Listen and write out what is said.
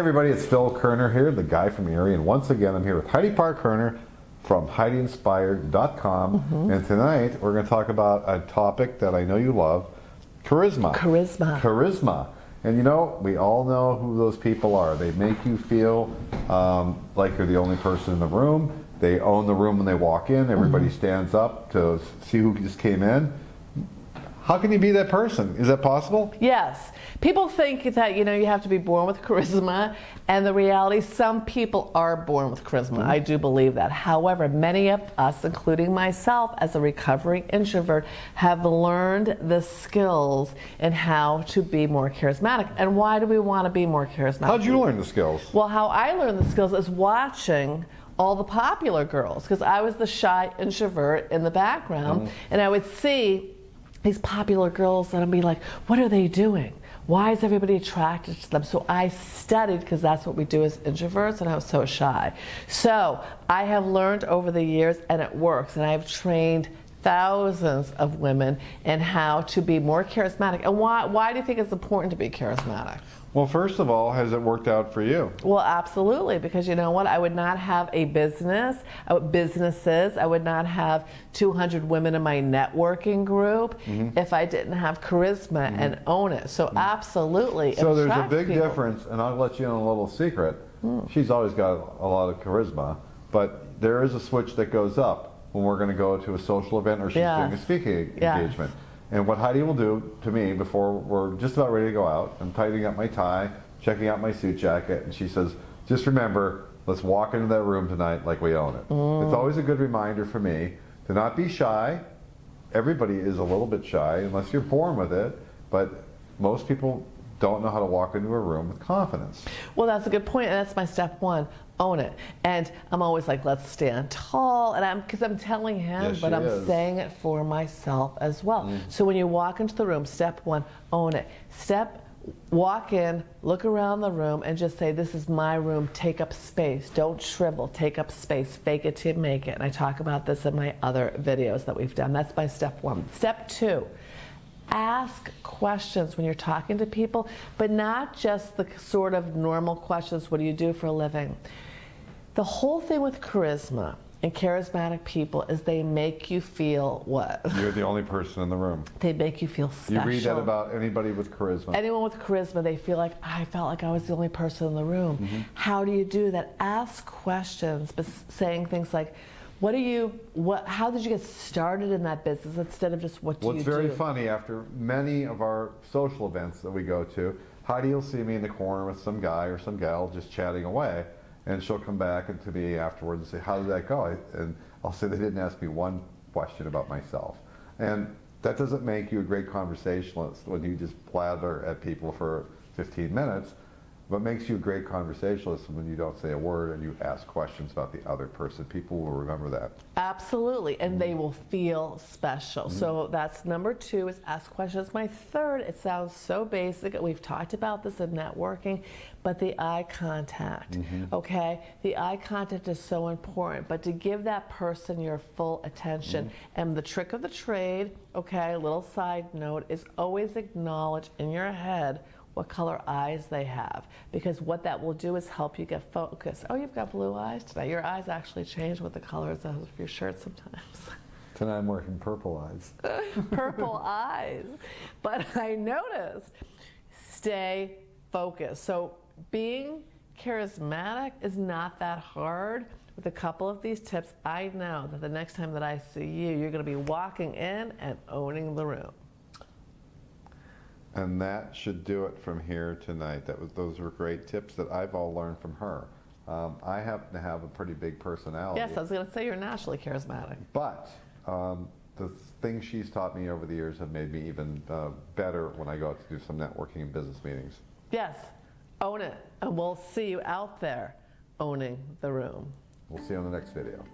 everybody, it's Phil Kerner here, the guy from Erie, and once again I'm here with Heidi Parr Kerner from HeidiInspired.com, and tonight we're going to talk about a topic that I know you love, charisma. Charisma. And you know, we all know who those people are. They make you feel like you're the only person in the room. They own the room when they walk in. Everybody stands up to see who just came in. How can you be that person? Is that possible? Yes. People think that, you have to be born with charisma, and the reality, some people are born with charisma. I do believe that. However, many of us, including myself as a recovering introvert, have learned the skills in how to be more charismatic. And why do we want to be more charismatic? How'd you learn the skills? Well, how I learned the skills is watching all the popular girls, because I was the shy introvert in the background, and I would see these popular girls and I'd be like, what are they doing? Why is everybody attracted to them? So I studied, because that's what we do as introverts, and I was so shy. So I have learned over the years, and it works, and I've trained thousands of women in how to be more charismatic. And why do you think it's important to be charismatic? Well, first of all, has it worked out for you? Well, absolutely, because you know what? I would not have a businesses. I would not have 200 women in my networking group if I didn't have charisma and own it. So absolutely. So there's a big difference, and I'll let you in a little secret. She's always got a lot of charisma, but there is a switch that goes up when we're going to go to a social event or she's doing a speaking engagement. And what Heidi will do to me before we're just about ready to go out, I'm tightening up my tie, checking out my suit jacket, and she says, just remember, let's walk into that room tonight like we own it. It's always a good reminder for me to not be shy. Everybody is a little bit shy, unless you're born with it, but most people don't know how to walk into a room with confidence. Well, that's a good point, and that's my step one. Own it. And I'm always like, let's stand tall, and because I'm telling him, but I'm saying it for myself as well. So when you walk into the room, step one, own it. Walk in, look around the room, and just say, this is my room, take up space. Don't shrivel, take up space, fake it till you make it. And I talk about this in my other videos that we've done. That's my step one. Step two, ask questions when you're talking to people, but not just the sort of normal questions, what do you do for a living? The whole thing with charisma and charismatic people is they make you feel what? You're the only person in the room. They make you feel special. You read that about anybody with charisma. Anyone with charisma, they feel like, I felt like I was the only person in the room. How do you do that? Ask questions, but saying things like, how did you get started in that business, instead of just what do you do? Well, it's very funny. After many of our social events that we go to, Heidi will see me in the corner with some guy or some gal just chatting away, and she'll come back to me afterwards and say, how did that go? And I'll say, they didn't ask me one question about myself. And that doesn't make you a great conversationalist when you just blather at people for 15 minutes. What makes you a great conversationalist when you don't say a word and you ask questions about the other person. People will remember that. Absolutely, and they will feel special. So that's number two, is ask questions. My third, it sounds so basic, we've talked about this in networking, but the eye contact, okay? The eye contact is so important, but to give that person your full attention. And the trick of the trade, okay, a little side note, is always acknowledge in your head what color eyes they have, because what that will do is help you get focused. Oh, you've got blue eyes today. Your eyes actually change with the colors of your shirt sometimes. Tonight I'm working purple eyes. Purple eyes. But I noticed, stay focused. So being charismatic is not that hard. With a couple of these tips, I know that the next time that I see you, you're going to be walking in and owning the room. And that should do it from here tonight. Those were great tips that I've all learned from her. I happen to have a pretty big personality. Yes, I was going to say you're naturally charismatic. But the things she's taught me over the years have made me even better when I go out to do some networking and business meetings. Yes, own it. And we'll see you out there owning the room. We'll see you on the next video.